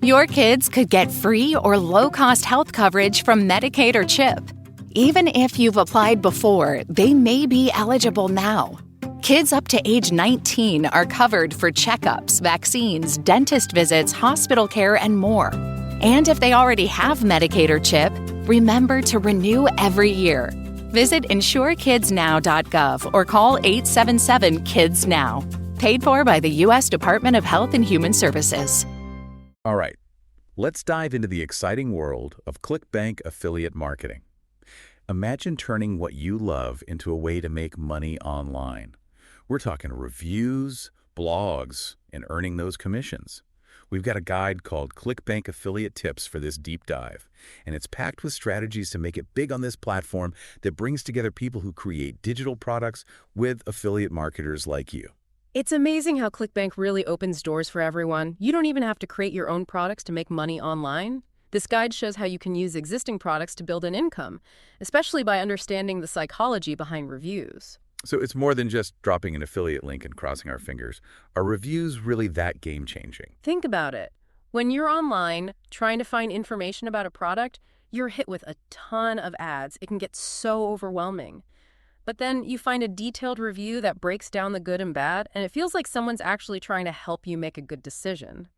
Your kids could get free or low-cost health coverage from Medicaid or CHIP. Even if you've applied before, they may be eligible now. Kids up to age 19 are covered for checkups, vaccines, dentist visits, hospital care, and more. And if they already have Medicaid or CHIP, remember to renew every year. Visit insurekidsnow.gov or call 877-KIDS-NOW. Paid for by the U.S. Department of Health and Human Services. All right, let's dive into the exciting world of ClickBank affiliate marketing. Imagine turning what you love into a way to make money online. We're talking reviews, blogs, and earning those commissions. We've got a guide called ClickBank Affiliate Tips for this deep dive, and it's packed with strategies to make it big on this platform that brings together people who create digital products with affiliate marketers like you. It's amazing how ClickBank really opens doors for everyone. You don't even have to create your own products to make money online. This guide shows how you can use existing products to build an income, especially by understanding the psychology behind reviews. So it's more than just dropping an affiliate link and crossing our fingers. Are reviews really that game-changing? Think about it. When you're online trying to find information about a product, you're hit with a ton of ads. It can get so overwhelming. But then you find a detailed review that breaks down the good and bad, and it feels like someone's actually trying to help you make a good decision.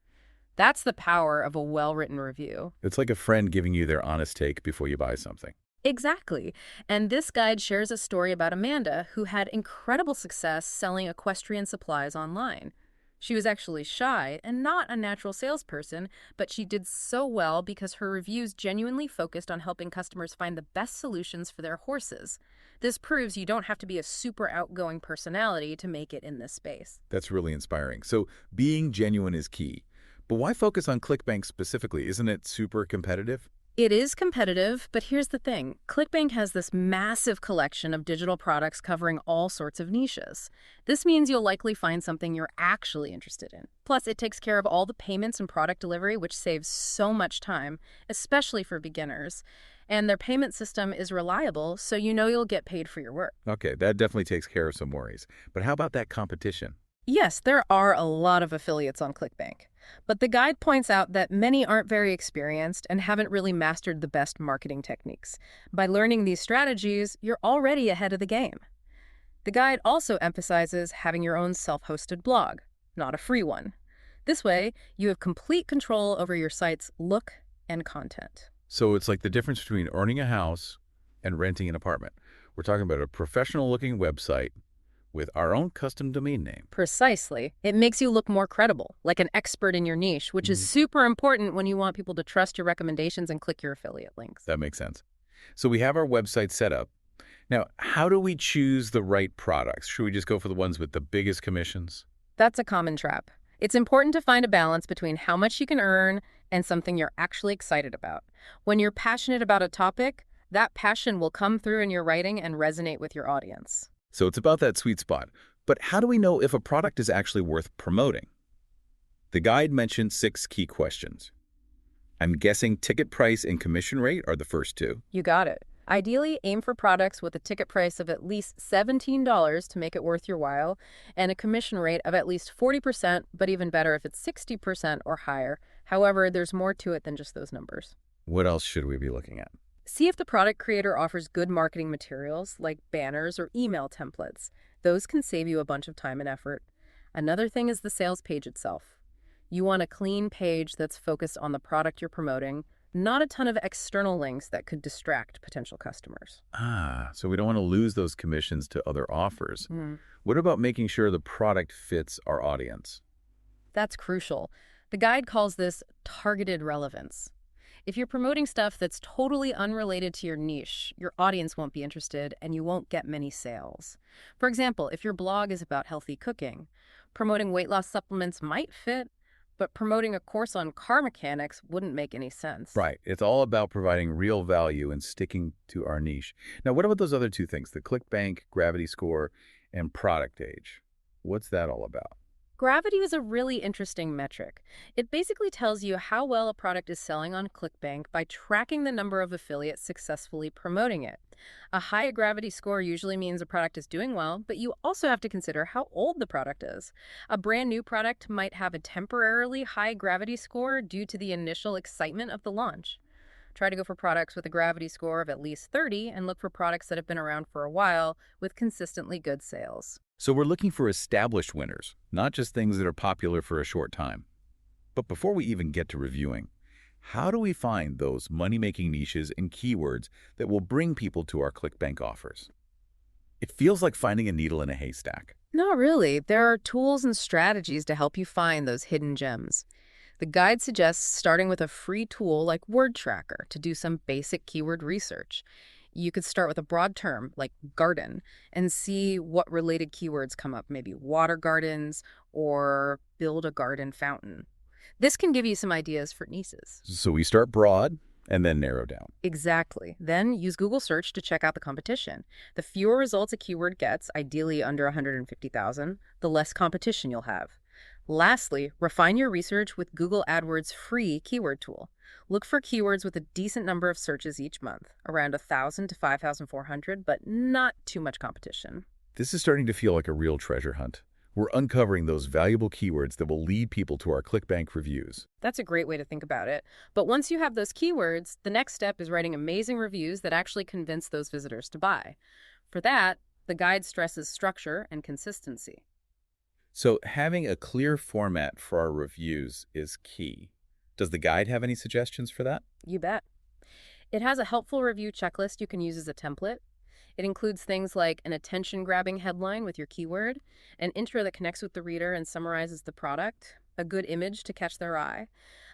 That's the power of a well-written review. It's like a friend giving you their honest take before you buy something. Exactly. And this guide shares a story about Amanda, who had incredible success selling equestrian supplies online. She was actually shy and not a natural salesperson, but she did so well because her reviews genuinely focused on helping customers find the best solutions for their horses. This proves you don't have to be a super outgoing personality to make it in this space. That's really inspiring. So being genuine is key. But why focus on ClickBank specifically? Isn't it super competitive? It is competitive, but here's the thing. ClickBank has this massive collection of digital products covering all sorts of niches. This means you'll likely find something you're actually interested in. Plus, it takes care of all the payments and product delivery, which saves so much time, especially for beginners. And their payment system is reliable, so you know you'll get paid for your work. Okay, that definitely takes care of some worries. But how about that competition? Yes, there are a lot of affiliates on ClickBank, but the guide points out that many aren't very experienced and haven't really mastered the best marketing techniques. By learning these strategies, you're already ahead of the game. The guide also emphasizes having your own self-hosted blog, not a free one. This way, you have complete control over your site's look and content. So it's like the difference between owning a house and renting an apartment. We're talking about a professional-looking website with our own custom domain name. Precisely. It makes you look more credible, like an expert in your niche, which is super important when you want people to trust your recommendations and click your affiliate links. That makes sense. So we have our website set up. Now, how do we choose the right products? Should we just go for the ones with the biggest commissions? That's a common trap. It's important to find a balance between how much you can earn and something you're actually excited about. When you're passionate about a topic, that passion will come through in your writing and resonate with your audience. So it's about that sweet spot. But how do we know if a product is actually worth promoting? The guide mentioned 6 key questions. I'm guessing ticket price and commission rate are the first 2. You got it. Ideally, aim for products with a ticket price of at least $17 to make it worth your while, and a commission rate of at least 40%, but even better if it's 60% or higher. However, there's more to it than just those numbers. What else should we be looking at? See if the product creator offers good marketing materials like banners or email templates. Those can save you a bunch of time and effort. Another thing is the sales page itself. You want a clean page that's focused on the product you're promoting, not a ton of external links that could distract potential customers. So we don't want to lose those commissions to other offers. What about making sure the product fits our audience? That's crucial. The guide calls this targeted relevance. If you're promoting stuff that's totally unrelated to your niche, your audience won't be interested and you won't get many sales. For example, if your blog is about healthy cooking, promoting weight loss supplements might fit, but promoting a course on car mechanics wouldn't make any sense. Right. It's all about providing real value and sticking to our niche. Now, what about those other 2 things, the ClickBank, Gravity Score, and product age? What's that all about? Gravity is a really interesting metric. It basically tells you how well a product is selling on ClickBank by tracking the number of affiliates successfully promoting it. A high gravity score usually means a product is doing well, but you also have to consider how old the product is. A brand new product might have a temporarily high gravity score due to the initial excitement of the launch. Try to go for products with a gravity score of at least 30 and look for products that have been around for a while with consistently good sales. So we're looking for established winners, not just things that are popular for a short time. But before we even get to reviewing, how do we find those money-making niches and keywords that will bring people to our ClickBank offers? It feels like finding a needle in a haystack. Not really. There are tools and strategies to help you find those hidden gems. The guide suggests starting with a free tool like Word Tracker to do some basic keyword research. You could start with a broad term like garden and see what related keywords come up, maybe water gardens or build a garden fountain. This can give you some ideas for niches. So we start broad and then narrow down. Exactly. Then use Google search to check out the competition. The fewer results a keyword gets, ideally under 150,000, the less competition you'll have. Lastly, refine your research with Google AdWords' free keyword tool. Look for keywords with a decent number of searches each month, around 1,000 to 5,400, but not too much competition. This is starting to feel like a real treasure hunt. We're uncovering those valuable keywords that will lead people to our ClickBank reviews. That's a great way to think about it. But once you have those keywords, the next step is writing amazing reviews that actually convince those visitors to buy. For that, the guide stresses structure and consistency. So having a clear format for our reviews is key. Does the guide have any suggestions for that? You bet. It has a helpful review checklist you can use as a template. It includes things like an attention-grabbing headline with your keyword, an intro that connects with the reader and summarizes the product, a good image to catch their eye,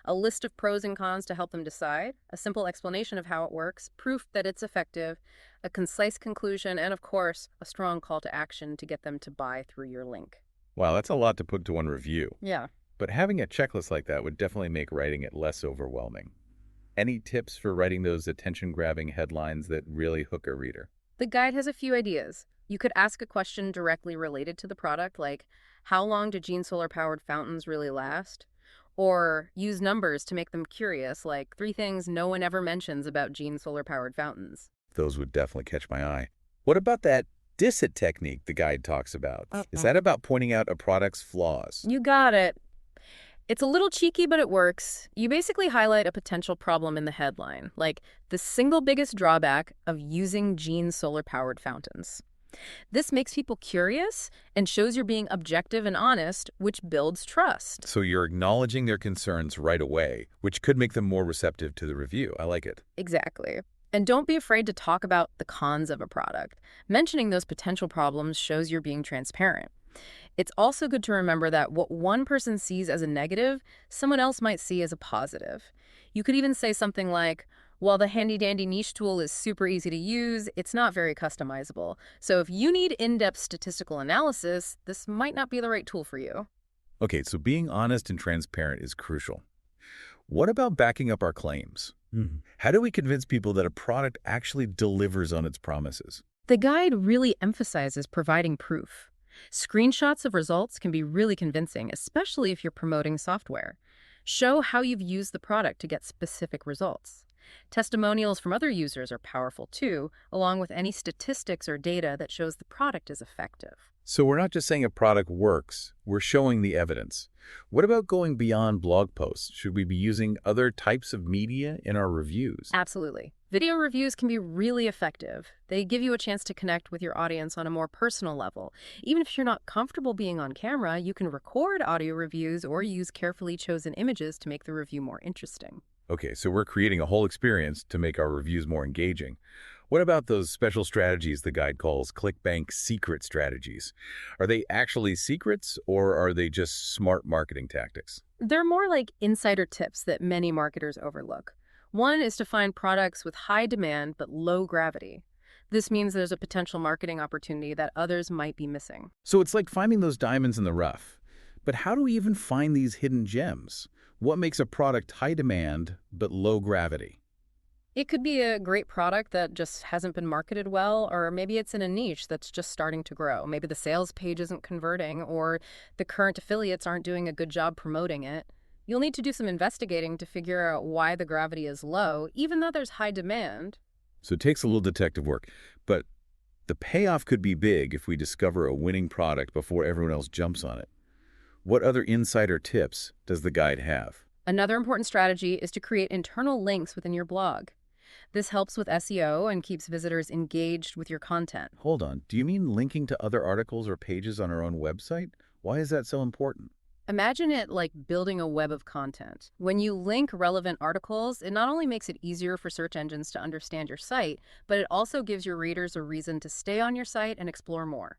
a list of pros and cons to help them decide, a simple explanation of how it works, proof that it's effective, a concise conclusion, and of course, a strong call to action to get them to buy through your link. Wow, that's a lot to put to one review. Yeah. But having a checklist like that would definitely make writing it less overwhelming. Any tips for writing those attention-grabbing headlines that really hook a reader? The guide has a few ideas. You could ask a question directly related to the product, like, how long do Gene solar-powered fountains really last? Or use numbers to make them curious, like 3 things no one ever mentions about Gene solar-powered fountains. Those would definitely catch my eye. What about that DISIT technique the guide talks about? Is that about pointing out a product's flaws? You got it. It's a little cheeky, but it works. You basically highlight a potential problem in the headline, like the single biggest drawback of using Gene solar-powered fountains. This makes people curious and shows you're being objective and honest, which builds trust. So you're acknowledging their concerns right away, which could make them more receptive to the review. I like it. Exactly. And don't be afraid to talk about the cons of a product. Mentioning those potential problems shows you're being transparent. It's also good to remember that what one person sees as a negative, someone else might see as a positive. You could even say something like, while the handy-dandy niche tool is super easy to use, it's not very customizable. So if you need in-depth statistical analysis, this might not be the right tool for you. Okay, so being honest and transparent is crucial. What about backing up our claims? How do we convince people that a product actually delivers on its promises? The guide really emphasizes providing proof. Screenshots of results can be really convincing, especially if you're promoting software. Show how you've used the product to get specific results. Testimonials from other users are powerful too, along with any statistics or data that shows the product is effective. So we're not just saying a product works, we're showing the evidence. What about going beyond blog posts? Should we be using other types of media in our reviews? Absolutely. Video reviews can be really effective. They give you a chance to connect with your audience on a more personal level. Even if you're not comfortable being on camera, you can record audio reviews or use carefully chosen images to make the review more interesting. Okay, so we're creating a whole experience to make our reviews more engaging. What about those special strategies the guide calls ClickBank secret strategies? Are they actually secrets, or are they just smart marketing tactics? They're more like insider tips that many marketers overlook. One is to find products with high demand but low gravity. This means there's a potential marketing opportunity that others might be missing. So it's like finding those diamonds in the rough. But how do we even find these hidden gems? What makes a product high demand but low gravity? It could be a great product that just hasn't been marketed well, or maybe it's in a niche that's just starting to grow. Maybe the sales page isn't converting, or the current affiliates aren't doing a good job promoting it. You'll need to do some investigating to figure out why the gravity is low, even though there's high demand. So it takes a little detective work, but the payoff could be big if we discover a winning product before everyone else jumps on it. What other insider tips does the guide have? Another important strategy is to create internal links within your blog. This helps with SEO and keeps visitors engaged with your content. Hold on, do you mean linking to other articles or pages on our own website? Why is that so important? Imagine it like building a web of content. When you link relevant articles, it not only makes it easier for search engines to understand your site, but it also gives your readers a reason to stay on your site and explore more.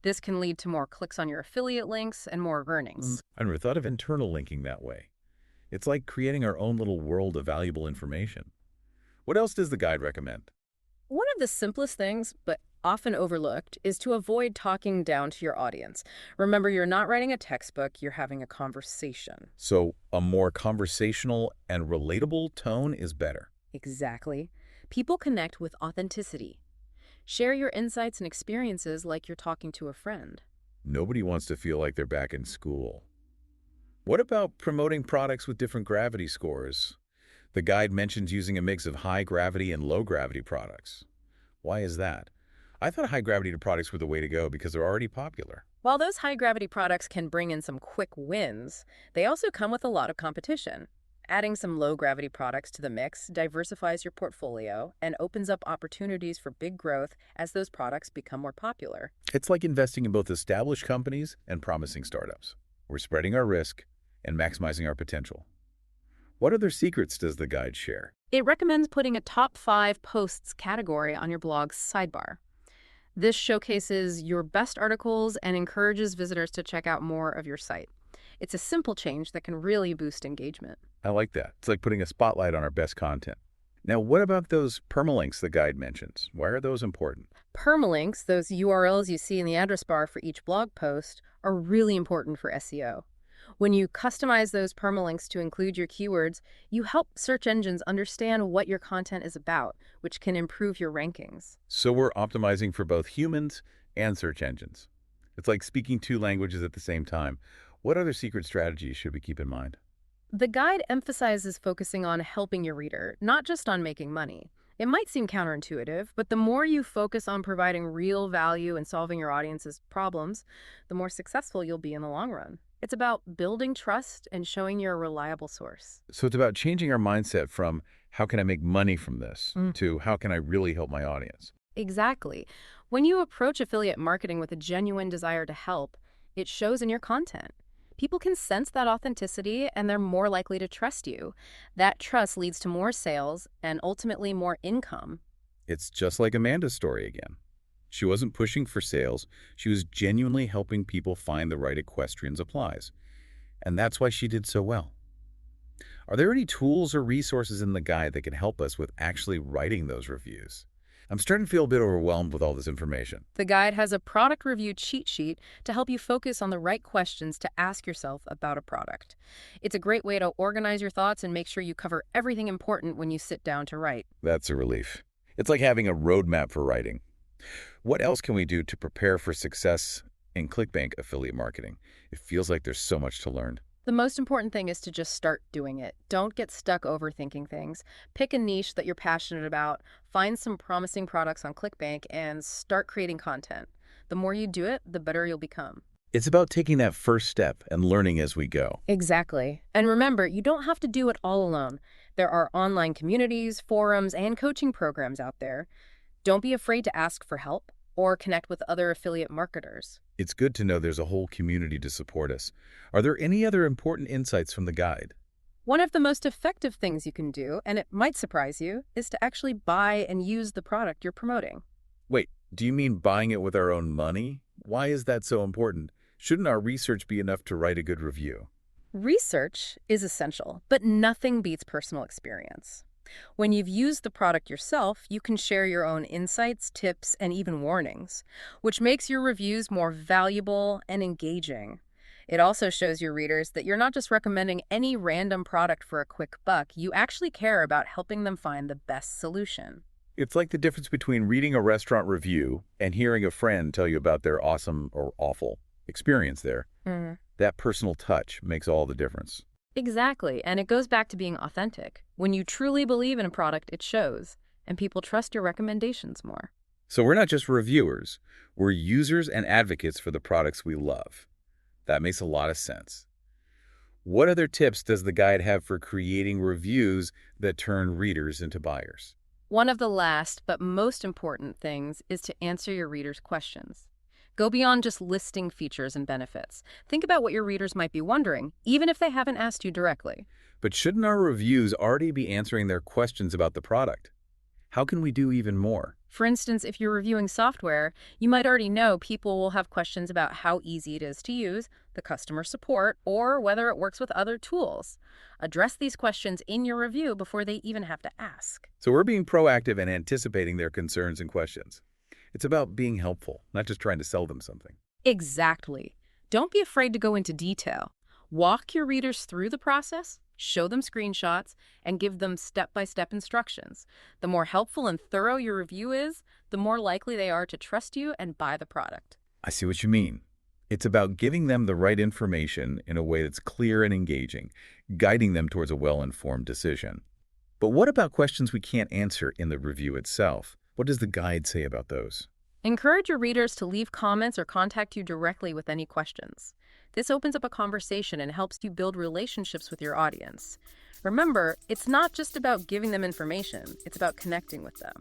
This can lead to more clicks on your affiliate links and more earnings. I never thought of internal linking that way. It's like creating our own little world of valuable information. What else does the guide recommend? One of the simplest things, but often overlooked, is to avoid talking down to your audience. Remember, you're not writing a textbook, you're having a conversation. So a more conversational and relatable tone is better. Exactly. People connect with authenticity. Share your insights and experiences like you're talking to a friend. Nobody wants to feel like they're back in school. What about promoting products with different gravity scores? The guide mentions using a mix of high gravity and low gravity products. Why is that? I thought high gravity products were the way to go because they're already popular. While those high-gravity products can bring in some quick wins, they also come with a lot of competition. Adding some low-gravity products to the mix diversifies your portfolio and opens up opportunities for big growth as those products become more popular. It's like investing in both established companies and promising startups. We're spreading our risk and maximizing our potential. What other secrets does the guide share? It recommends putting a top 5 posts category on your blog's sidebar. This showcases your best articles and encourages visitors to check out more of your site. It's a simple change that can really boost engagement. I like that. It's like putting a spotlight on our best content. Now, what about those permalinks the guide mentions? Why are those important? Permalinks, those URLs you see in the address bar for each blog post, are really important for SEO. When you customize those permalinks to include your keywords, you help search engines understand what your content is about, which can improve your rankings. So we're optimizing for both humans and search engines. It's like speaking two languages at the same time. What other secret strategies should we keep in mind? The guide emphasizes focusing on helping your reader, not just on making money. It might seem counterintuitive, but the more you focus on providing real value and solving your audience's problems, the more successful you'll be in the long run. It's about building trust and showing you're a reliable source. So it's about changing our mindset from how can I make money from this to how can I really help my audience? Exactly. When you approach affiliate marketing with a genuine desire to help, it shows in your content. People can sense that authenticity and they're more likely to trust you. That trust leads to more sales and ultimately more income. It's just like Amanda's story again. She wasn't pushing for sales. She was genuinely helping people find the right equestrian supplies. And that's why she did so well. Are there any tools or resources in the guide that can help us with actually writing those reviews? I'm starting to feel a bit overwhelmed with all this information. The guide has a product review cheat sheet to help you focus on the right questions to ask yourself about a product. It's a great way to organize your thoughts and make sure you cover everything important when you sit down to write. That's a relief. It's like having a roadmap for writing. What else can we do to prepare for success in ClickBank affiliate marketing? It feels like there's so much to learn. The most important thing is to just start doing it. Don't get stuck overthinking things. Pick a niche that you're passionate about, find some promising products on ClickBank, and start creating content. The more you do it, the better you'll become. It's about taking that first step and learning as we go. Exactly. And remember, you don't have to do it all alone. There are online communities, forums, and coaching programs out there. Don't be afraid to ask for help or connect with other affiliate marketers. It's good to know there's a whole community to support us. Are there any other important insights from the guide? One of the most effective things you can do, and it might surprise you, is to actually buy and use the product you're promoting. Wait, do you mean buying it with our own money? Why is that so important? Shouldn't our research be enough to write a good review? Research is essential, but nothing beats personal experience. When you've used the product yourself, you can share your own insights, tips, and even warnings, which makes your reviews more valuable and engaging. It also shows your readers that you're not just recommending any random product for a quick buck. You actually care about helping them find the best solution. It's like the difference between reading a restaurant review and hearing a friend tell you about their awesome or awful experience there. That personal touch makes all the difference. Exactly, and it goes back to being authentic. When you truly believe in a product, it shows, and people trust your recommendations more. So we're not just reviewers, we're users and advocates for the products we love. That makes a lot of sense. What other tips does the guide have for creating reviews that turn readers into buyers? One of the last but most important things is to answer your readers' questions. Go beyond just listing features and benefits. Think about what your readers might be wondering, even if they haven't asked you directly. But shouldn't our reviews already be answering their questions about the product? How can we do even more? For instance, if you're reviewing software, you might already know people will have questions about how easy it is to use, the customer support, or whether it works with other tools. Address these questions in your review before they even have to ask. So we're being proactive and anticipating their concerns and questions. It's about being helpful, not just trying to sell them something. Exactly. Don't be afraid to go into detail. Walk your readers through the process, show them screenshots, and give them step-by-step instructions. The more helpful and thorough your review is, the more likely they are to trust you and buy the product. I see what you mean. It's about giving them the right information in a way that's clear and engaging, guiding them towards a well-informed decision. But what about questions we can't answer in the review itself? What does the guide say about those? Encourage your readers to leave comments or contact you directly with any questions. This opens up a conversation and helps you build relationships with your audience. Remember, it's not just about giving them information, it's about connecting with them.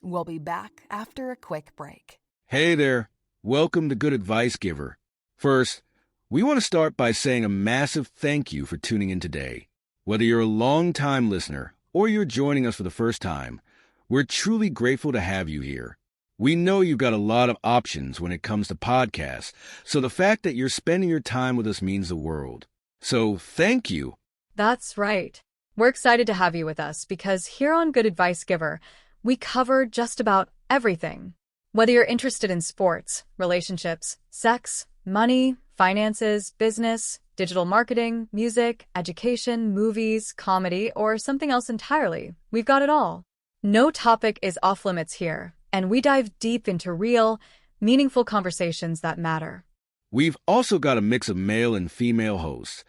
We'll be back after a quick break. Hey there. Welcome to Good Advice Giver. First, we want to start by saying a massive thank you for tuning in today. Whether you're a long-time listener or you're joining us for the first time, we're truly grateful to have you here. We know you've got a lot of options when it comes to podcasts, so the fact that you're spending your time with us means the world. So thank you. That's right. We're excited to have you with us because here on Good Advice Giver, we cover just about everything. Whether you're interested in sports, relationships, sex, money, finances, business, digital marketing, music, education, movies, comedy, or something else entirely, we've got it all. No topic is off limits here, and we dive deep into real, meaningful conversations that matter. We've also got a mix of male and female hosts,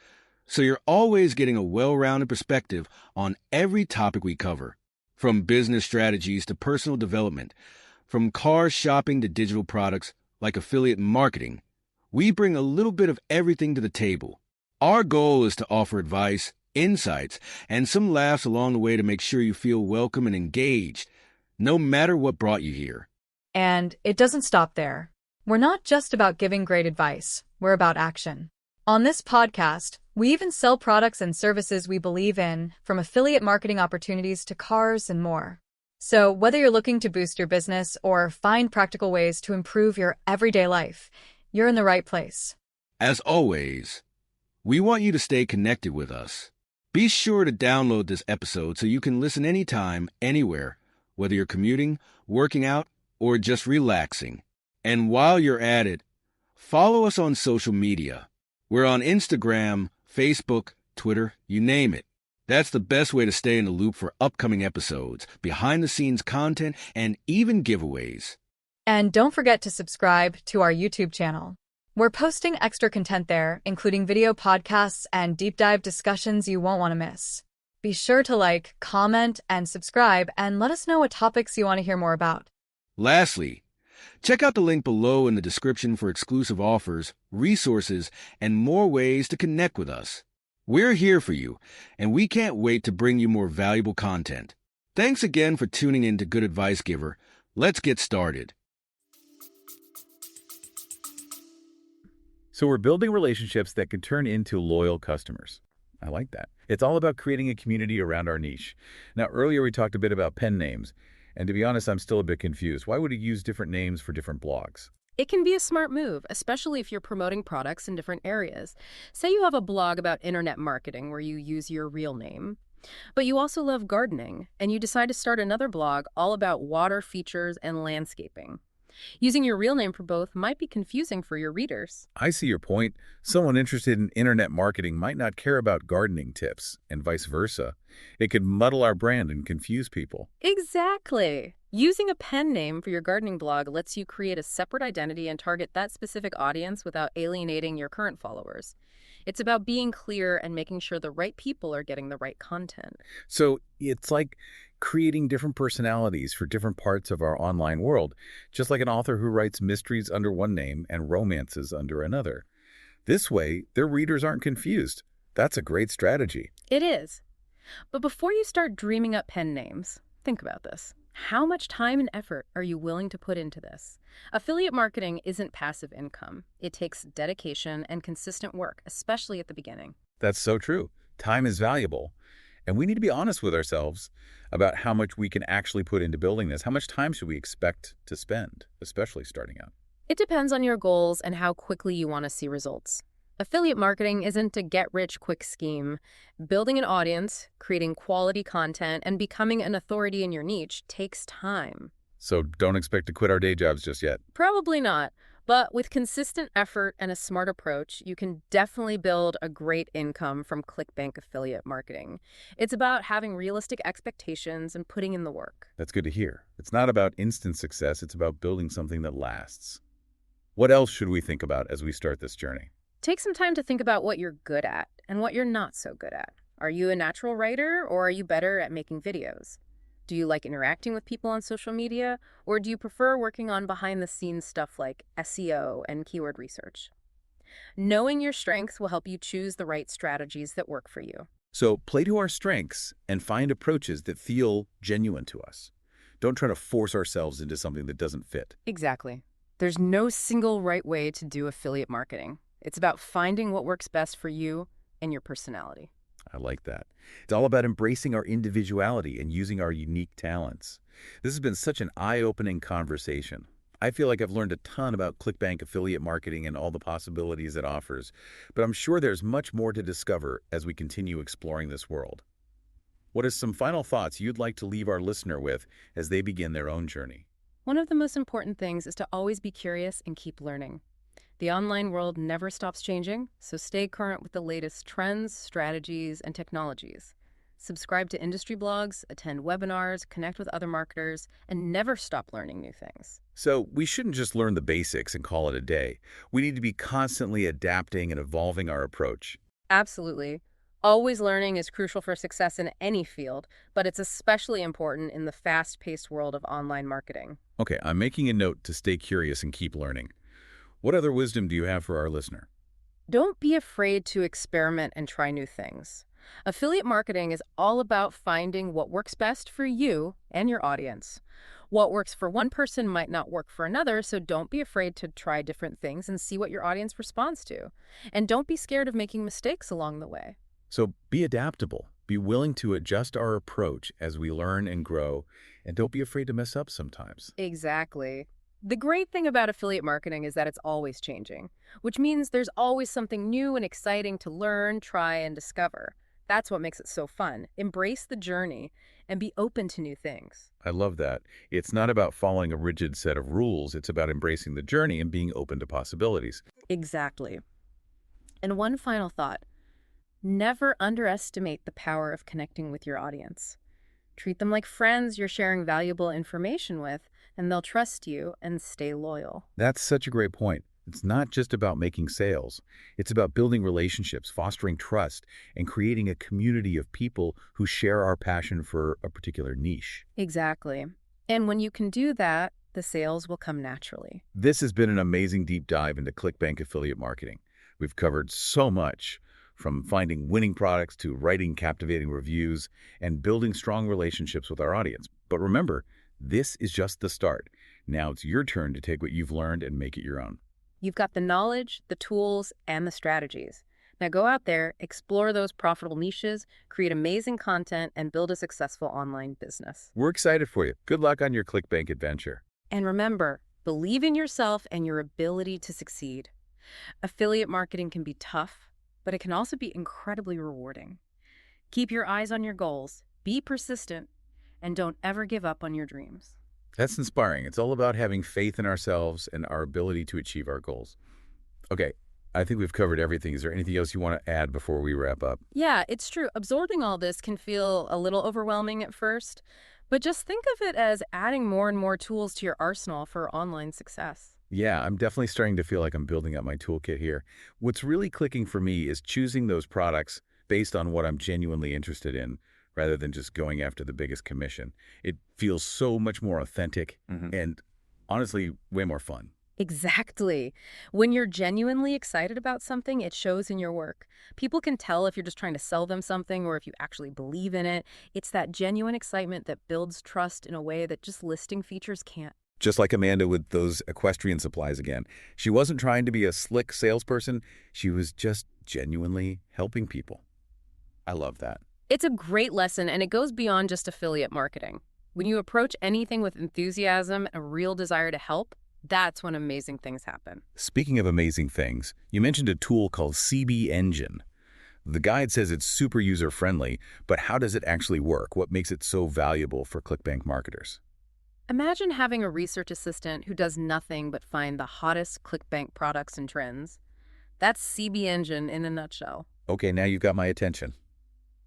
so you're always getting a well-rounded perspective on every topic we cover, from business strategies to personal development, from car shopping to digital products like affiliate marketing. We bring a little bit of everything to the table. Our goal is to offer advice, insights, and some laughs along the way to make sure you feel welcome and engaged, no matter what brought you here. And it doesn't stop there. We're not just about giving great advice, we're about action. On this podcast, we even sell products and services we believe in, from affiliate marketing opportunities to cars and more. So whether you're looking to boost your business or find practical ways to improve your everyday life, you're in the right place. As always, we want you to stay connected with us. Be sure to download this episode so you can listen anytime, anywhere, whether you're commuting, working out, or just relaxing. And while you're at it, follow us on social media. We're on Instagram, Facebook, Twitter, you name it. That's the best way to stay in the loop for upcoming episodes, behind-the-scenes content, and even giveaways. And don't forget to subscribe to our YouTube channel. We're posting extra content there, including video podcasts and deep dive discussions you won't want to miss. Be sure to like, comment, and subscribe, and let us know what topics you want to hear more about. Lastly, check out the link below in the description for exclusive offers, resources, and more ways to connect with us. We're here for you, and we can't wait to bring you more valuable content. Thanks again for tuning in to Good Advice Giver. Let's get started. So we're building relationships that can turn into loyal customers. I like that. It's all about creating a community around our niche. Now, earlier we talked a bit about pen names, and to be honest, I'm still a bit confused. Why would you use different names for different blogs? It can be a smart move, especially if you're promoting products in different areas. Say you have a blog about internet marketing where you use your real name, but you also love gardening, and you decide to start another blog all about water features and landscaping. Using your real name for both might be confusing for your readers. I see your point. Someone interested in internet marketing might not care about gardening tips, and vice versa. It could muddle our brand and confuse people. Exactly. Using a pen name for your gardening blog lets you create a separate identity and target that specific audience without alienating your current followers. It's about being clear and making sure the right people are getting the right content. So it's like creating different personalities for different parts of our online world, just like an author who writes mysteries under one name and romances under another. This way, their readers aren't confused. That's a great strategy. It is. But before you start dreaming up pen names, think about this. How much time and effort are you willing to put into this? Affiliate marketing isn't passive income. It takes dedication and consistent work, especially at the beginning. That's so true. Time is valuable. And we need to be honest with ourselves about how much we can actually put into building this. How much time should we expect to spend, especially starting out? It depends on your goals and how quickly you want to see results. Affiliate marketing isn't a get-rich-quick scheme. Building an audience, creating quality content, and becoming an authority in your niche takes time. So don't expect to quit our day jobs just yet. Probably not, but with consistent effort and a smart approach, you can definitely build a great income from ClickBank affiliate marketing. It's about having realistic expectations and putting in the work. That's good to hear. It's not about instant success. It's about building something that lasts. What else should we think about as we start this journey? Take some time to think about what you're good at and what you're not so good at. Are you a natural writer, or are you better at making videos? Do you like interacting with people on social media, or do you prefer working on behind-the-scenes stuff like SEO and keyword research? Knowing your strengths will help you choose the right strategies that work for you. So play to our strengths and find approaches that feel genuine to us. Don't try to force ourselves into something that doesn't fit. Exactly. There's no single right way to do affiliate marketing. It's about finding what works best for you and your personality. I like that. It's all about embracing our individuality and using our unique talents. This has been such an eye-opening conversation. I feel like I've learned a ton about ClickBank affiliate marketing and all the possibilities it offers, but I'm sure there's much more to discover as we continue exploring this world. What are some final thoughts you'd like to leave our listener with as they begin their own journey? One of the most important things is to always be curious and keep learning. The online world never stops changing, so stay current with the latest trends, strategies, and technologies. Subscribe to industry blogs, attend webinars, connect with other marketers, and never stop learning new things. So we shouldn't just learn the basics and call it a day. We need to be constantly adapting and evolving our approach. Absolutely. Always learning is crucial for success in any field, but it's especially important in the fast-paced world of online marketing. Okay, I'm making a note to stay curious and keep learning. What other wisdom do you have for our listener? Don't be afraid to experiment and try new things. Affiliate marketing is all about finding what works best for you and your audience. What works for one person might not work for another, so don't be afraid to try different things and see what your audience responds to. And don't be scared of making mistakes along the way. So be adaptable. Be willing to adjust our approach as we learn and grow, and don't be afraid to mess up sometimes. Exactly. The great thing about affiliate marketing is that it's always changing, which means there's always something new and exciting to learn, try, and discover. That's what makes it so fun. Embrace the journey and be open to new things. I love that. It's not about following a rigid set of rules. It's about embracing the journey and being open to possibilities. Exactly. And one final thought. Never underestimate the power of connecting with your audience. Treat them like friends you're sharing valuable information with, and they'll trust you and stay loyal. That's such a great point. It's not just about making sales. It's about building relationships, fostering trust, and creating a community of people who share our passion for a particular niche. Exactly. And when you can do that, the sales will come naturally. This has been an amazing deep dive into ClickBank affiliate marketing. We've covered so much, from finding winning products to writing captivating reviews and building strong relationships with our audience. But remember, this is just the start. Now it's your turn to take what you've learned and make it your own. You've got the knowledge, the tools, and the strategies. Now go out there, explore those profitable niches, create amazing content, and build a successful online business. We're excited for you. Good luck on your ClickBank adventure. And remember, believe in yourself and your ability to succeed. Affiliate marketing can be tough, but it can also be incredibly rewarding. Keep your eyes on your goals, be persistent, and don't ever give up on your dreams. That's inspiring. It's all about having faith in ourselves and our ability to achieve our goals. Okay, I think we've covered everything. Is there anything else you want to add before we wrap up? Yeah, it's true. Absorbing all this can feel a little overwhelming at first, but just think of it as adding more and more tools to your arsenal for online success. Yeah, I'm definitely starting to feel like I'm building up my toolkit here. What's really clicking for me is choosing those products based on what I'm genuinely interested in, rather than just going after the biggest commission. It feels so much more authentic and honestly way more fun. Exactly. When you're genuinely excited about something, it shows in your work. People can tell if you're just trying to sell them something or if you actually believe in it. It's that genuine excitement that builds trust in a way that just listing features can't. Just like Amanda with those equestrian supplies again. She wasn't trying to be a slick salesperson. She was just genuinely helping people. I love that. It's a great lesson, and it goes beyond just affiliate marketing. When you approach anything with enthusiasm and a real desire to help, that's when amazing things happen. Speaking of amazing things, you mentioned a tool called CB Engine. The guide says it's super user-friendly, but how does it actually work? What makes it so valuable for ClickBank marketers? Imagine having a research assistant who does nothing but find the hottest ClickBank products and trends. That's CB Engine in a nutshell. Okay, now you've got my attention.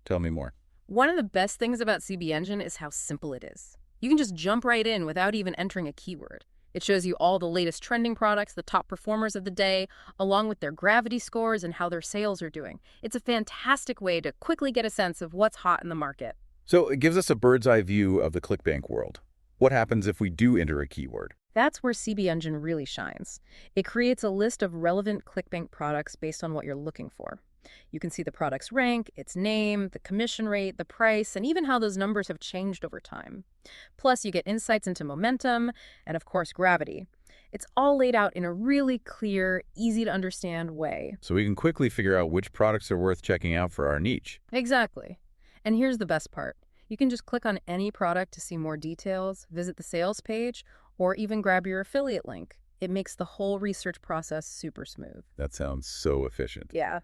Tell me more. One of the best things about CB Engine is how simple it is. You can just jump right in without even entering a keyword. It shows you all the latest trending products, the top performers of the day, along with their gravity scores and how their sales are doing. It's a fantastic way to quickly get a sense of what's hot in the market. So it gives us a bird's eye view of the ClickBank world. What happens if we do enter a keyword? That's where CB Engine really shines. It creates a list of relevant ClickBank products based on what you're looking for. You can see the product's rank, its name, the commission rate, the price, and even how those numbers have changed over time. Plus, you get insights into momentum and, of course, gravity. It's all laid out in a really clear, easy-to-understand way. So we can quickly figure out which products are worth checking out for our niche. Exactly. And here's the best part. You can just click on any product to see more details, visit the sales page, or even grab your affiliate link. It makes the whole research process super smooth. That sounds so efficient. Yeah.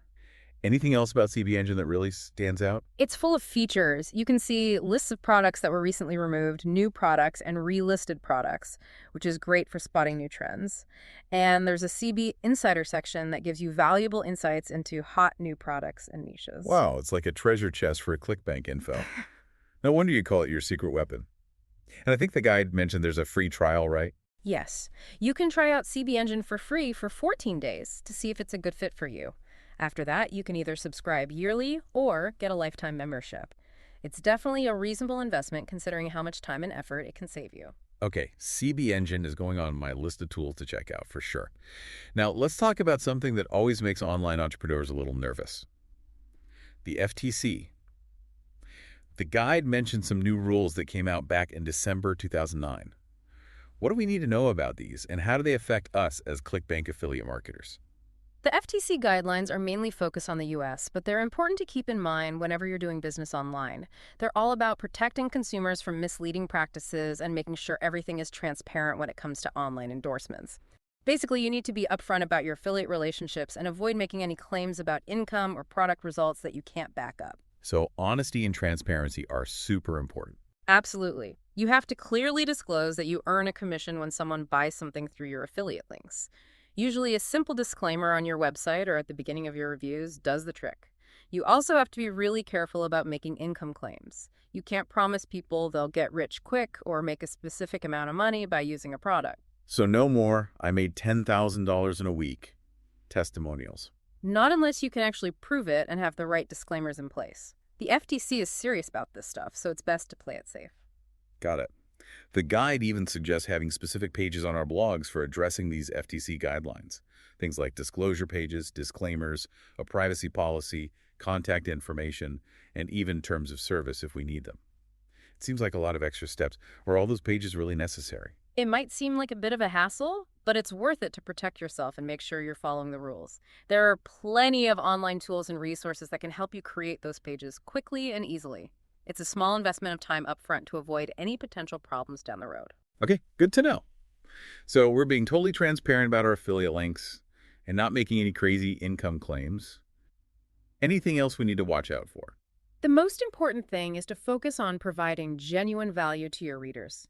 Anything else about CB Engine that really stands out? It's full of features. You can see lists of products that were recently removed, new products, and relisted products, which is great for spotting new trends. And there's a CB Insider section that gives you valuable insights into hot new products and niches. Wow, it's like a treasure chest for ClickBank info. No wonder you call it your secret weapon. And I think the guide mentioned there's a free trial, right? Yes. You can try out CB Engine for free for 14 days to see if it's a good fit for you. After that, you can either subscribe yearly or get a lifetime membership. It's definitely a reasonable investment considering how much time and effort it can save you. Okay, CB Engine is going on my list of tools to check out for sure. Now, let's talk about something that always makes online entrepreneurs a little nervous. The FTC. The guide mentioned some new rules that came out back in December 2009. What do we need to know about these, and how do they affect us as ClickBank affiliate marketers? The FTC guidelines are mainly focused on the U.S., but they're important to keep in mind whenever you're doing business online. They're all about protecting consumers from misleading practices and making sure everything is transparent when it comes to online endorsements. Basically, you need to be upfront about your affiliate relationships and avoid making any claims about income or product results that you can't back up. So honesty and transparency are super important. Absolutely. You have to clearly disclose that you earn a commission when someone buys something through your affiliate links. Usually a simple disclaimer on your website or at the beginning of your reviews does the trick. You also have to be really careful about making income claims. You can't promise people they'll get rich quick or make a specific amount of money by using a product. So no more, I made $10,000 in a week. Testimonials. Not unless you can actually prove it and have the right disclaimers in place. The FTC is serious about this stuff, so it's best to play it safe. Got it. The guide even suggests having specific pages on our blogs for addressing these FTC guidelines. Things like disclosure pages, disclaimers, a privacy policy, contact information, and even terms of service if we need them. It seems like a lot of extra steps. Are all those pages really necessary? It might seem like a bit of a hassle, but it's worth it to protect yourself and make sure you're following the rules. There are plenty of online tools and resources that can help you create those pages quickly and easily. It's a small investment of time up front to avoid any potential problems down the road. Okay, good to know. So we're being totally transparent about our affiliate links and not making any crazy income claims. Anything else we need to watch out for? The most important thing is to focus on providing genuine value to your readers.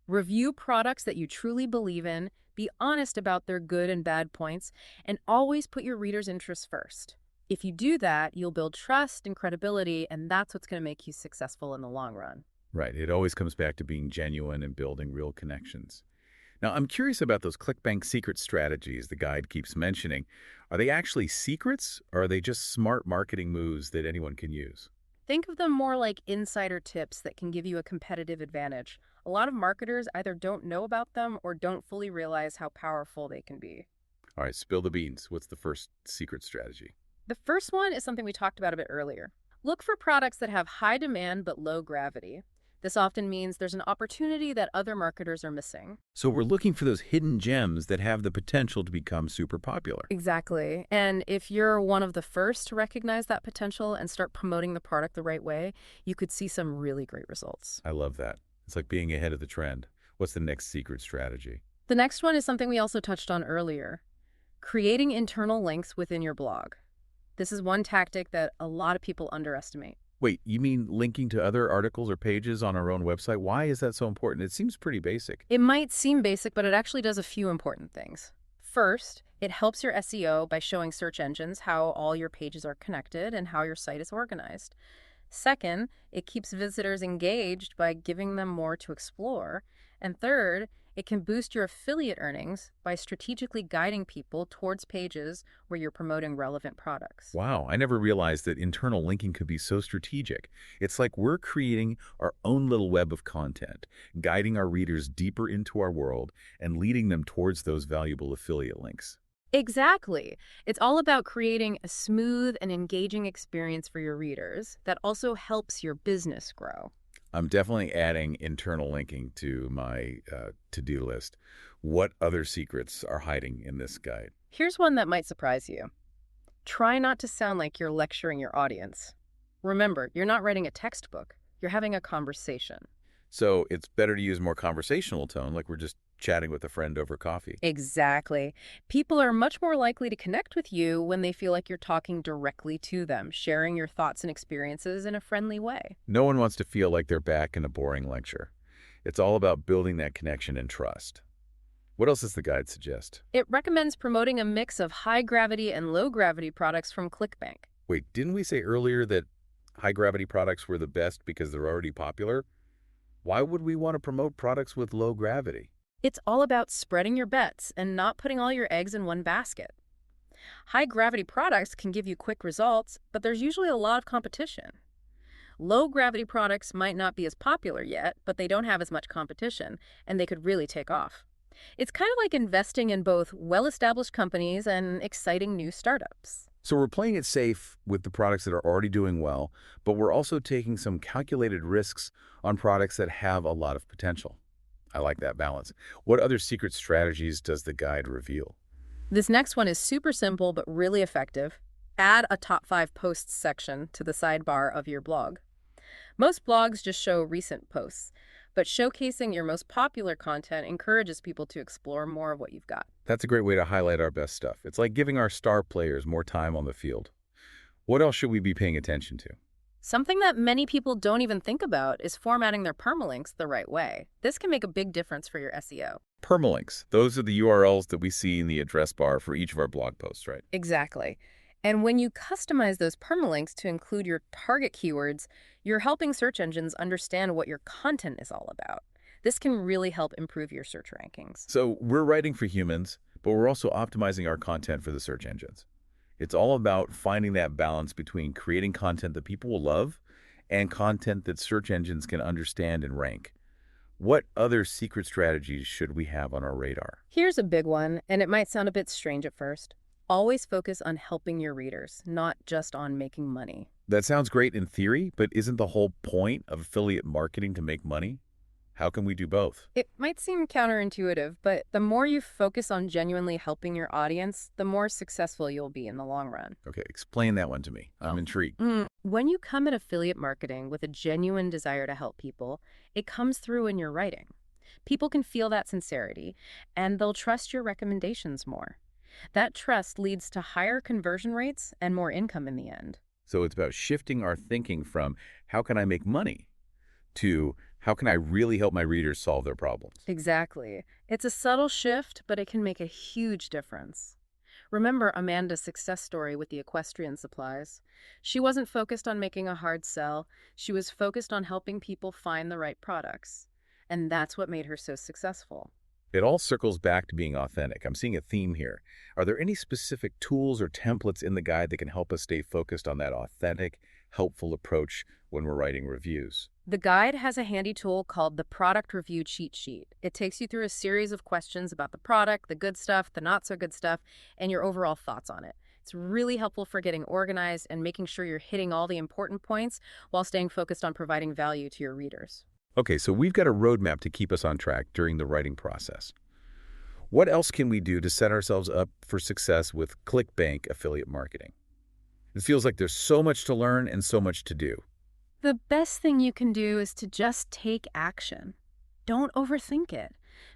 Review products that you truly believe in, be honest about their good and bad points, and always put your readers' interests first. If you do that, you'll build trust and credibility, and that's what's going to make you successful in the long run. Right. It always comes back to being genuine and building real connections. Now, I'm curious about those ClickBank secret strategies the guide keeps mentioning. Are they actually secrets, or are they just smart marketing moves that anyone can use? Think of them more like insider tips that can give you a competitive advantage. A lot of marketers either don't know about them or don't fully realize how powerful they can be. All right, spill the beans. What's the first secret strategy? The first one is something we talked about a bit earlier. Look for products that have high demand but low gravity. This often means there's an opportunity that other marketers are missing. So we're looking for those hidden gems that have the potential to become super popular. Exactly. And if you're one of the first to recognize that potential and start promoting the product the right way, you could see some really great results. I love that. It's like being ahead of the trend. What's the next secret strategy? The next one is something we also touched on earlier, creating internal links within your blog. This is one tactic that a lot of people underestimate. Wait, you mean linking to other articles or pages on our own website? Why is that so important? It seems pretty basic. It might seem basic, but it actually does a few important things. First, it helps your SEO by showing search engines how all your pages are connected and how your site is organized. Second, it keeps visitors engaged by giving them more to explore. And third, it can boost your affiliate earnings by strategically guiding people towards pages where you're promoting relevant products. Wow, I never realized that internal linking could be so strategic. It's like we're creating our own little web of content, guiding our readers deeper into our world and leading them towards those valuable affiliate links. Exactly. It's all about creating a smooth and engaging experience for your readers that also helps your business grow. I'm definitely adding internal linking to my to-do list. What other secrets are hiding in this guide? Here's one that might surprise you. Try not to sound like you're lecturing your audience. Remember, you're not writing a textbook. You're having a conversation. So it's better to use more conversational tone, like we're just chatting with a friend over coffee. Exactly. People are much more likely to connect with you when they feel like you're talking directly to them, sharing your thoughts and experiences in a friendly way. No one wants to feel like they're back in a boring lecture. It's all about building that connection and trust. What else does the guide suggest? It recommends promoting a mix of high-gravity and low-gravity products from ClickBank. Wait, didn't we say earlier that high-gravity products were the best because they're already popular? Why would we want to promote products with low gravity? It's all about spreading your bets and not putting all your eggs in one basket. High-gravity products can give you quick results, but there's usually a lot of competition. Low-gravity products might not be as popular yet, but they don't have as much competition, and they could really take off. It's kind of like investing in both well-established companies and exciting new startups. So we're playing it safe with the products that are already doing well, but we're also taking some calculated risks on products that have a lot of potential. I like that balance. What other secret strategies does the guide reveal? This next one is super simple but really effective. Add a top 5 posts section to the sidebar of your blog. Most blogs just show recent posts, but showcasing your most popular content encourages people to explore more of what you've got. That's a great way to highlight our best stuff. It's like giving our star players more time on the field. What else should we be paying attention to? Something that many people don't even think about is formatting their permalinks the right way. This can make a big difference for your SEO. Permalinks. Those are the URLs that we see in the address bar for each of our blog posts, right? Exactly. And when you customize those permalinks to include your target keywords, you're helping search engines understand what your content is all about. This can really help improve your search rankings. So we're writing for humans, but we're also optimizing our content for the search engines. It's all about finding that balance between creating content that people will love and content that search engines can understand and rank. What other secret strategies should we have on our radar? Here's a big one, and it might sound a bit strange at first. Always focus on helping your readers, not just on making money. That sounds great in theory, but isn't the whole point of affiliate marketing to make money? How can we do both? It might seem counterintuitive, but the more you focus on genuinely helping your audience, the more successful you'll be in the long run. Okay, explain that one to me. I'm intrigued. When you come at affiliate marketing with a genuine desire to help people, it comes through in your writing. People can feel that sincerity, and they'll trust your recommendations more. That trust leads to higher conversion rates and more income in the end. So it's about shifting our thinking from how can I make money to How can I really help my readers solve their problems? Exactly. It's a subtle shift, but it can make a huge difference. Remember Amanda's success story with the equestrian supplies? She wasn't focused on making a hard sell. She was focused on helping people find the right products. And that's what made her so successful. It all circles back to being authentic. I'm seeing a theme here. Are there any specific tools or templates in the guide that can help us stay focused on that authentic, helpful approach when we're writing reviews? The guide has a handy tool called the Product Review Cheat Sheet. It takes you through a series of questions about the product, the good stuff, the not so good stuff, and your overall thoughts on it. It's really helpful for getting organized and making sure you're hitting all the important points while staying focused on providing value to your readers. Okay, so we've got a roadmap to keep us on track during the writing process. What else can we do to set ourselves up for success with ClickBank affiliate marketing? It feels like there's so much to learn and so much to do. The best thing you can do is to just take action. Don't overthink it.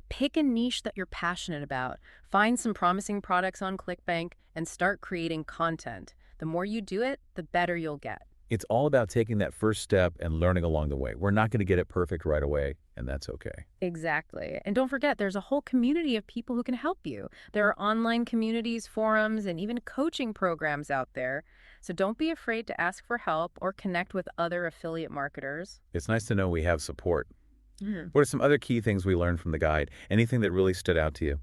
Pick a niche that you're passionate about. Find some promising products on ClickBank and start creating content. The more you do it, the better you'll get. It's all about taking that first step and learning along the way. We're not going to get it perfect right away, and that's okay. Exactly. And don't forget, there's a whole community of people who can help you. There are online communities, forums, and even coaching programs out there. So don't be afraid to ask for help or connect with other affiliate marketers. It's nice to know we have support. Mhm. What are some other key things we learned from the guide? Anything that really stood out to you?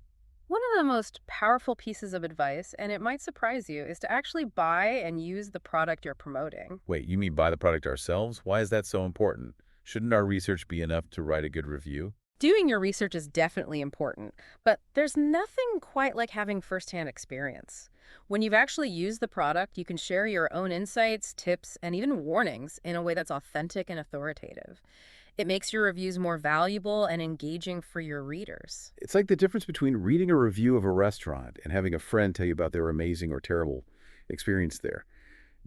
One of the most powerful pieces of advice, and it might surprise you, is to actually buy and use the product you're promoting. Wait, you mean buy the product ourselves? Why is that so important? Shouldn't our research be enough to write a good review? Doing your research is definitely important, but there's nothing quite like having firsthand experience. When you've actually used the product, you can share your own insights, tips, and even warnings in a way that's authentic and authoritative. It makes your reviews more valuable and engaging for your readers. It's like the difference between reading a review of a restaurant and having a friend tell you about their amazing or terrible experience there.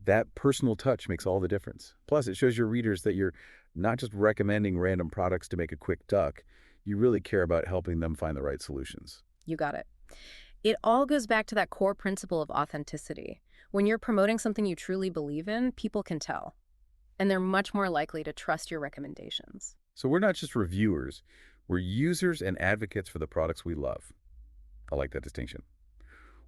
That personal touch makes all the difference. Plus, it shows your readers that you're not just recommending random products to make a quick buck. You really care about helping them find the right solutions. You got it. It all goes back to that core principle of authenticity. When you're promoting something you truly believe in, people can tell. And they're much more likely to trust your recommendations. So we're not just reviewers. We're users and advocates for the products we love. I like that distinction.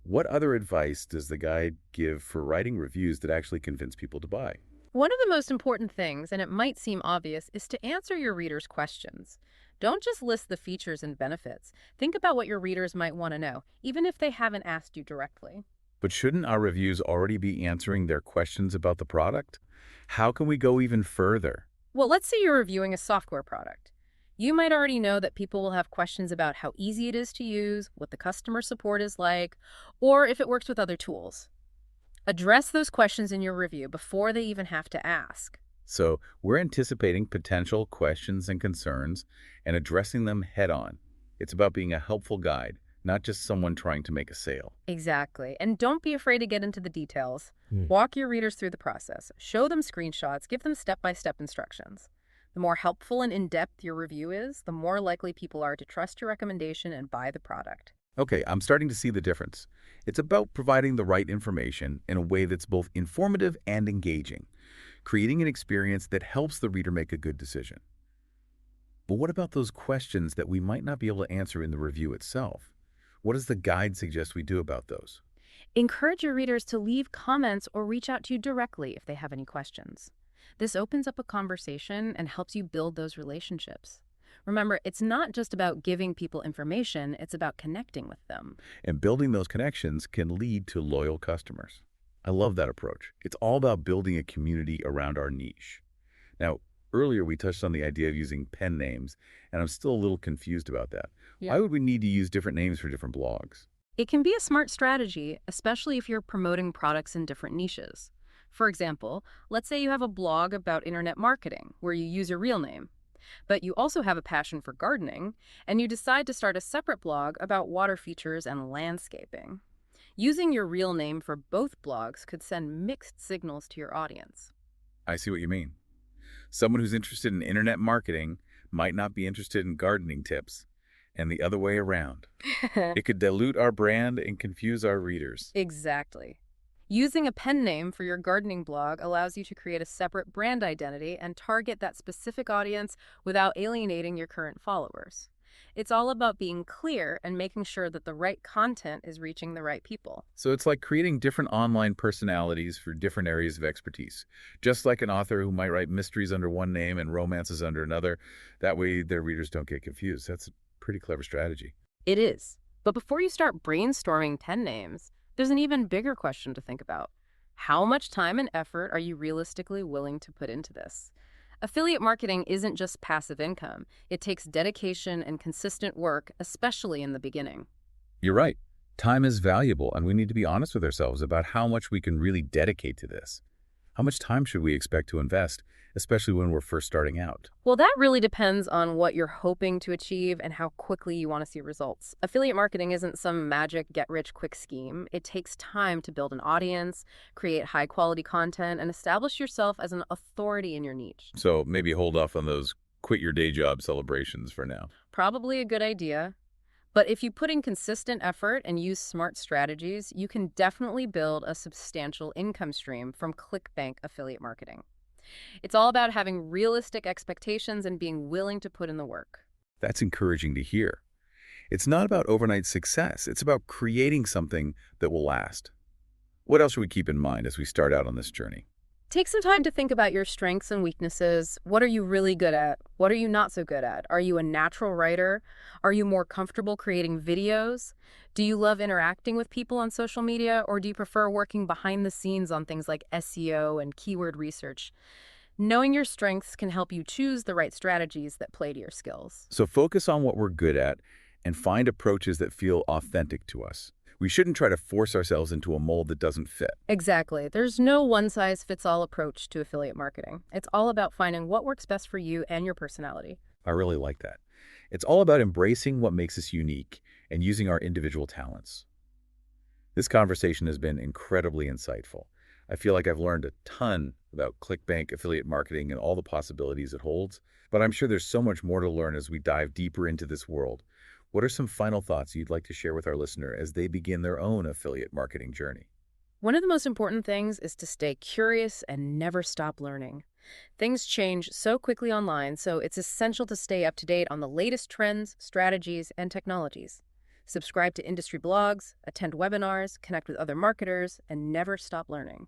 What other advice does the guide give for writing reviews that actually convince people to buy? One of the most important things, and it might seem obvious, is to answer your readers' questions. Don't just list the features and benefits. Think about what your readers might want to know, even if they haven't asked you directly. But shouldn't our reviews already be answering their questions about the product? How can we go even further? Well, let's say you're reviewing a software product. You might already know that people will have questions about how easy it is to use, what the customer support is like, or if it works with other tools. Address those questions in your review before they even have to ask. So we're anticipating potential questions and concerns and addressing them head on. It's about being a helpful guide, not just someone trying to make a sale. Exactly. And don't be afraid to get into the details. Walk your readers through the process. Show them screenshots. Give them step-by-step instructions. The more helpful and in-depth your review is, the more likely people are to trust your recommendation and buy the product. Okay, I'm starting to see the difference. It's about providing the right information in a way that's both informative and engaging, creating an experience that helps the reader make a good decision. But what about those questions that we might not be able to answer in the review itself? What does the guide suggest we do about those? Encourage your readers to leave comments or reach out to you directly if they have any questions. This opens up a conversation and helps you build those relationships. Remember, it's not just about giving people information, it's about connecting with them. And building those connections can lead to loyal customers. I love that approach. It's all about building a community around our niche. Now, earlier we touched on the idea of using pen names, and I'm still a little confused about that. Yeah. Why would we need to use different names for different blogs? It can be a smart strategy, especially if you're promoting products in different niches. For example, let's say you have a blog about internet marketing where you use your real name, but you also have a passion for gardening, and you decide to start a separate blog about water features and landscaping. Using your real name for both blogs could send mixed signals to your audience. I see what you mean. Someone who's interested in internet marketing might not be interested in gardening tips, and the other way around. It could dilute our brand and confuse our readers. Exactly. Using a pen name for your gardening blog allows you to create a separate brand identity and target that specific audience without alienating your current followers. It's all about being clear and making sure that the right content is reaching the right people. So it's like creating different online personalities for different areas of expertise. Just like an author who might write mysteries under one name and romances under another. That way their readers don't get confused. That's a pretty clever strategy. It is. But before you start brainstorming pen names, there's an even bigger question to think about. How much time and effort are you realistically willing to put into this? Affiliate marketing isn't just passive income. It takes dedication and consistent work, especially in the beginning. You're right. Time is valuable, and we need to be honest with ourselves about how much we can really dedicate to this. How much time should we expect to invest, especially when we're first starting out? Well, that really depends on what you're hoping to achieve and how quickly you want to see results. Affiliate marketing isn't some magic get-rich-quick scheme. It takes time to build an audience, create high-quality content, and establish yourself as an authority in your niche. So maybe hold off on those quit your day job celebrations for now. Probably a good idea. But if you put in consistent effort and use smart strategies, you can definitely build a substantial income stream from ClickBank affiliate marketing. It's all about having realistic expectations and being willing to put in the work. That's encouraging to hear. It's not about overnight success. It's about creating something that will last. What else should we keep in mind as we start out on this journey? Take some time to think about your strengths and weaknesses. What are you really good at? What are you not so good at? Are you a natural writer? Are you more comfortable creating videos? Do you love interacting with people on social media, or do you prefer working behind the scenes on things like SEO and keyword research? Knowing your strengths can help you choose the right strategies that play to your skills. So focus on what we're good at and find approaches that feel authentic to us. We shouldn't try to force ourselves into a mold that doesn't fit. Exactly. There's no one-size-fits-all approach to affiliate marketing. It's all about finding what works best for you and your personality. I really like that. It's all about embracing what makes us unique and using our individual talents. This conversation has been incredibly insightful. I feel like I've learned a ton about ClickBank affiliate marketing and all the possibilities it holds, but I'm sure there's so much more to learn as we dive deeper into this world. What are some final thoughts you'd like to share with our listener as they begin their own affiliate marketing journey? One of the most important things is to stay curious and never stop learning. Things change so quickly online, so it's essential to stay up to date on the latest trends, strategies, and technologies. Subscribe to industry blogs, attend webinars, connect with other marketers, and never stop learning.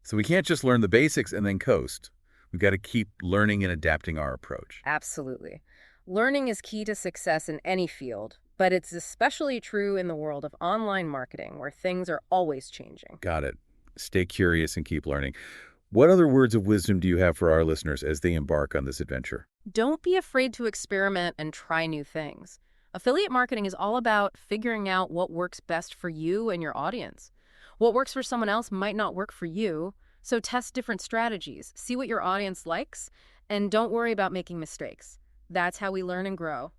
So we can't just learn the basics and then coast. We've got to keep learning and adapting our approach. Absolutely. Learning is key to success in any field, but it's especially true in the world of online marketing, where things are always changing. Got it. Stay curious and keep learning. What other words of wisdom do you have for our listeners as they embark on this adventure? Don't be afraid to experiment and try new things. Affiliate marketing is all about figuring out what works best for you and your audience. What works for someone else might not work for you, so test different strategies, see what your audience likes, and don't worry about making mistakes. That's how we learn and grow.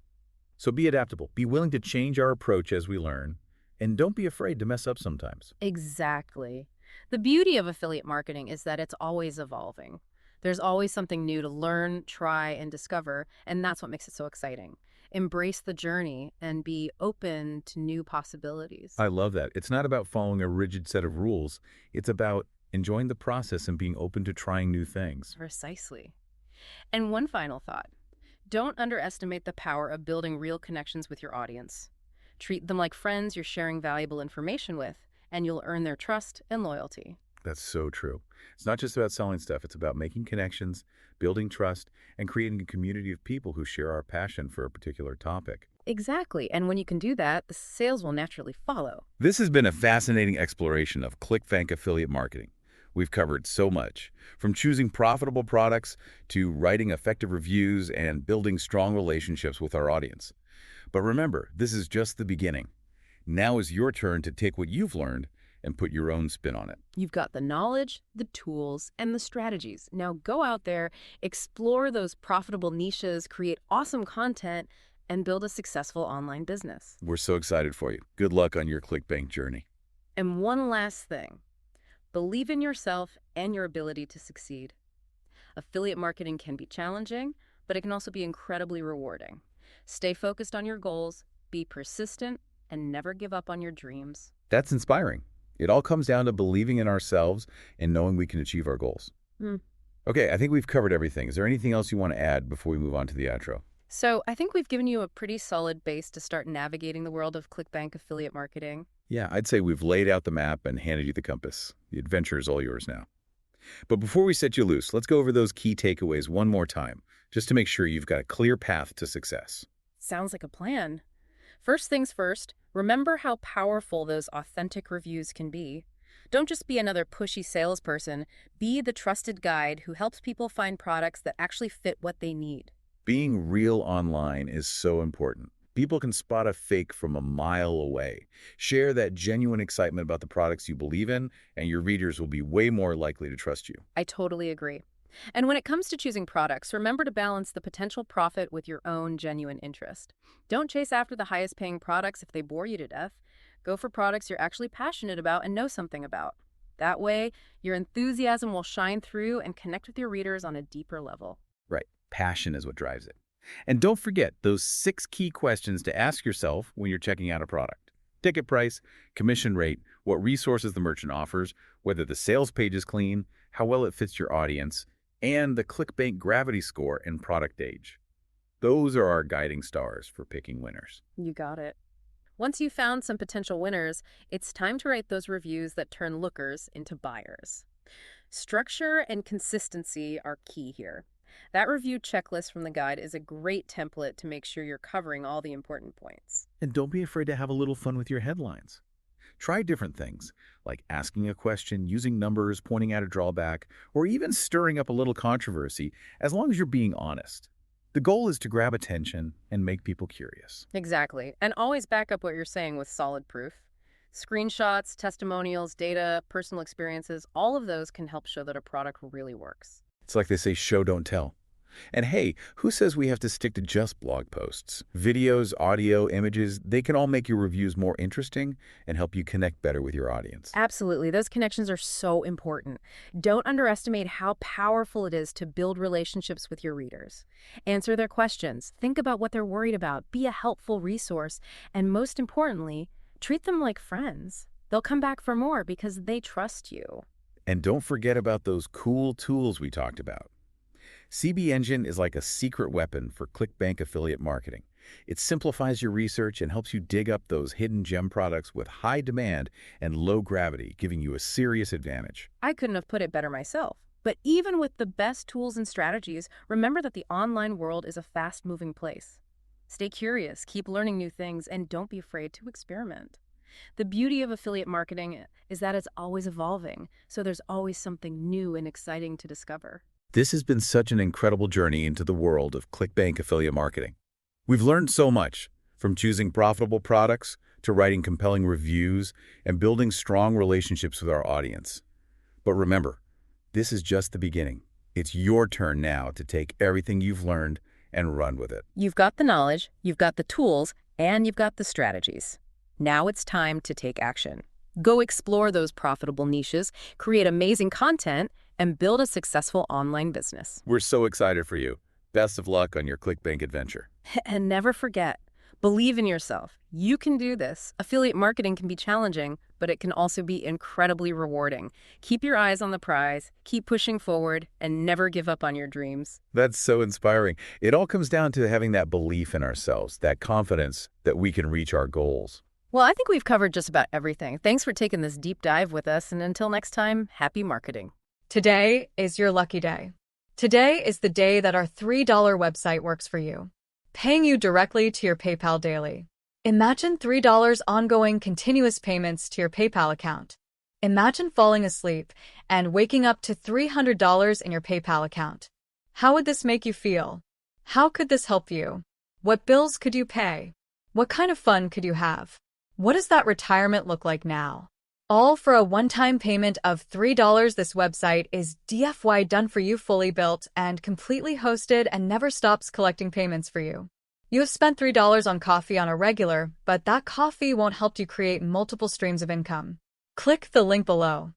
So be adaptable. Be willing to change our approach as we learn, and don't be afraid to mess up sometimes. Exactly. The beauty of affiliate marketing is that it's always evolving. There's always something new to learn, try, and discover, and that's what makes it so exciting. Embrace the journey and be open to new possibilities. I love that. It's not about following a rigid set of rules. It's about enjoying the process and being open to trying new things. Precisely. And one final thought. Don't underestimate the power of building real connections with your audience. Treat them like friends you're sharing valuable information with, and you'll earn their trust and loyalty. That's so true. It's not just about selling stuff. It's about making connections, building trust, and creating a community of people who share our passion for a particular topic. Exactly. And when you can do that, the sales will naturally follow. This has been a fascinating exploration of ClickBank affiliate marketing. We've covered so much, from choosing profitable products to writing effective reviews and building strong relationships with our audience. But remember, this is just the beginning. Now is your turn to take what you've learned and put your own spin on it. You've got the knowledge, the tools, and the strategies. Now go out there, explore those profitable niches, create awesome content, and build a successful online business. We're so excited for you. Good luck on your ClickBank journey. And one last thing. Believe in yourself and your ability to succeed. Affiliate marketing can be challenging, but it can also be incredibly rewarding. Stay focused on your goals, be persistent, and never give up on your dreams. That's inspiring. It all comes down to believing in ourselves and knowing we can achieve our goals. Okay, I think we've covered everything. Is there anything else you want to add before we move on to the outro? So I think we've given you a pretty solid base to start navigating the world of ClickBank affiliate marketing. Yeah, I'd say we've laid out the map and handed you the compass. The adventure is all yours now. But before we set you loose, let's go over those key takeaways one more time, just to make sure you've got a clear path to success. Sounds like a plan. First things first, remember how powerful those authentic reviews can be. Don't just be another pushy salesperson. Be the trusted guide who helps people find products that actually fit what they need. Being real online is so important. People can spot a fake from a mile away. Share that genuine excitement about the products you believe in, and your readers will be way more likely to trust you. I totally agree. And when it comes to choosing products, remember to balance the potential profit with your own genuine interest. Don't chase after the highest paying products if they bore you to death. Go for products you're actually passionate about and know something about. That way, your enthusiasm will shine through and connect with your readers on a deeper level. Right. Passion is what drives it. And don't forget those 6 key questions to ask yourself when you're checking out a product. Ticket price, commission rate, what resources the merchant offers, whether the sales page is clean, how well it fits your audience, and the ClickBank gravity score and product age. Those are our guiding stars for picking winners. You got it. Once you've found some potential winners, it's time to write those reviews that turn lookers into buyers. Structure and consistency are key here. That review checklist from the guide is a great template to make sure you're covering all the important points. And don't be afraid to have a little fun with your headlines. Try different things, like asking a question, using numbers, pointing out a drawback, or even stirring up a little controversy, as long as you're being honest. The goal is to grab attention and make people curious. Exactly. And always back up what you're saying with solid proof. Screenshots, testimonials, data, personal experiences, all of those can help show that a product really works. It's like they say, show, don't tell. And hey, who says we have to stick to just blog posts? Videos, audio, images, they can all make your reviews more interesting and help you connect better with your audience. Absolutely. Those connections are so important. Don't underestimate how powerful it is to build relationships with your readers. Answer their questions. Think about what they're worried about. Be a helpful resource. And most importantly, treat them like friends. They'll come back for more because they trust you. And don't forget about those cool tools we talked about. CB Engine is like a secret weapon for ClickBank affiliate marketing. It simplifies your research and helps you dig up those hidden gem products with high demand and low gravity, giving you a serious advantage. I couldn't have put it better myself. But even with the best tools and strategies, remember that the online world is a fast-moving place. Stay curious, keep learning new things, and don't be afraid to experiment. The beauty of affiliate marketing is that it's always evolving, so there's always something new and exciting to discover. This has been such an incredible journey into the world of ClickBank affiliate marketing. We've learned so much, from choosing profitable products to writing compelling reviews and building strong relationships with our audience. But remember, this is just the beginning. It's your turn now to take everything you've learned and run with it. You've got the knowledge, you've got the tools, and you've got the strategies. Now it's time to take action. Go explore those profitable niches, create amazing content, and build a successful online business. We're so excited for you. Best of luck on your ClickBank adventure. And never forget, believe in yourself. You can do this. Affiliate marketing can be challenging, but it can also be incredibly rewarding. Keep your eyes on the prize, keep pushing forward, and never give up on your dreams. That's so inspiring. It all comes down to having that belief in ourselves, that confidence that we can reach our goals. Well, I think we've covered just about everything. Thanks for taking this deep dive with us, and until next time, happy marketing. Today is your lucky day. Today is the day that our $3 website works for you, paying you directly to your PayPal daily. Imagine $3 ongoing continuous payments to your PayPal account. Imagine falling asleep and waking up to $300 in your PayPal account. How would this make you feel? How could this help you? What bills could you pay? What kind of fun could you have? What does that retirement look like now? All for a one-time payment of $3. This website is DFY done for you, fully built and completely hosted, and never stops collecting payments for you. You have spent $3 on coffee on a regular, but that coffee won't help you create multiple streams of income. Click the link below.